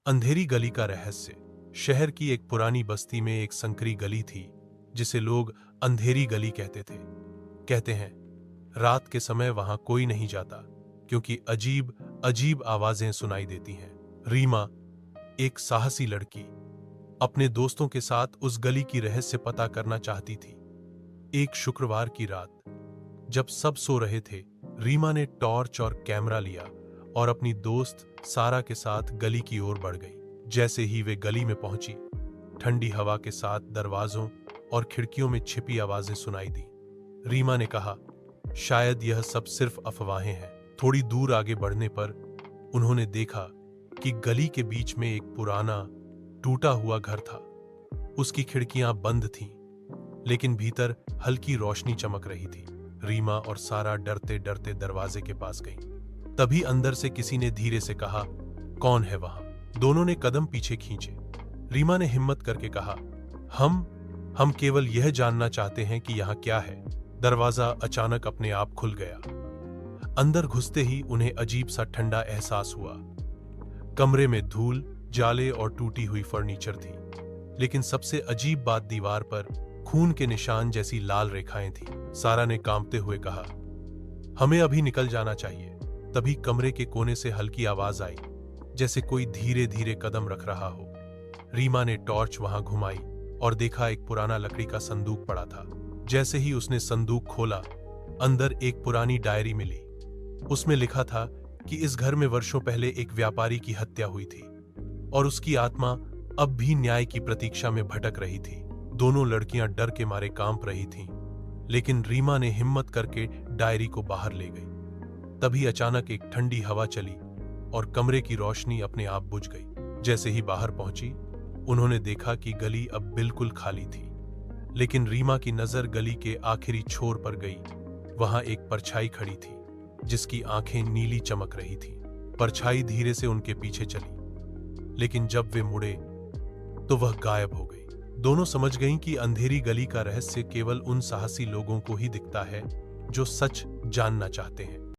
अंधेरी गली का रहस्य। शहर की एक पुरानी बस्ती में एक संकरी गली थी जिसे लोग अंधेरी गली कहते थे। कहते हैं रात के समय वहां कोई नहीं जाता क्योंकि अजीब अजीब आवाजें सुनाई देती हैं। रीमा, एक साहसी लड़की, अपने दोस्तों के साथ उस गली की रहस्य पता करना चाहती थी। एक शुक्रवार की रात जब सब सो रहे थे, रीमा ने टॉर्च और कैमरा लिया और अपनी दोस्त सारा के साथ गली की ओर बढ़ गई। जैसे ही वे गली में पहुंची, ठंडी हवा के साथ दरवाजों और खिड़कियों में छिपी आवाजें सुनाई दी। रीमा ने कहा, शायद यह सब सिर्फ अफवाहें हैं। थोड़ी दूर आगे बढ़ने पर उन्होंने देखा कि गली के बीच में एक पुराना टूटा हुआ घर था। उसकी खिड़कियां बंद थीं, लेकिन भीतर हल्की रोशनी चमक रही थी। रीमा और सारा डरते डरते दरवाजे के पास गईं। तभी अंदर से किसी ने धीरे से कहा, कौन है वहां? दोनों ने कदम पीछे खींचे। रीमा ने हिम्मत करके कहा, हम केवल यह जानना चाहते हैं कि यहां क्या है। दरवाजा अचानक अपने आप खुल गया। अंदर घुसते ही उन्हें अजीब सा ठंडा एहसास हुआ। कमरे में धूल, जाले और टूटी हुई फर्नीचर थी, लेकिन सबसे अजीब बात, दीवार पर खून के निशान जैसी लाल रेखाएं थी। सारा ने कांपते हुए कहा, हमें अभी निकल जाना चाहिए। तभी कमरे के कोने से हल्की आवाज आई, जैसे कोई धीरे धीरे कदम रख रहा हो। रीमा ने टॉर्च वहां घुमाई और देखा एक पुराना लकड़ी का संदूक पड़ा था। जैसे ही उसने संदूक खोला, अंदर एक पुरानी डायरी मिली। उसमें लिखा था कि इस घर में वर्षों पहले एक व्यापारी की हत्या हुई थी और उसकी आत्मा अब भी न्याय की प्रतीक्षा में भटक रही थी। दोनों लड़कियां डर के मारे कांप रही थीं, लेकिन रीमा ने हिम्मत करके डायरी को बाहर ले गई। तभी अचानक एक ठंडी हवा चली और कमरे की रोशनी अपने आप बुझ गई। जैसे ही बाहर पहुंची, उन्होंने देखा कि गली अब बिल्कुल खाली थी, लेकिन रीमा की नजर गली के आखिरी छोर पर गई। वहां एक परछाई खड़ी थी जिसकी आंखें नीली चमक रही थीं। परछाई धीरे से उनके पीछे चली, लेकिन जब वे मुड़े तो वह गायब हो गई। दोनों समझ गईं कि अंधेरी गली का रहस्य केवल उन साहसी लोगों को ही दिखता है जो सच जानना चाहते हैं।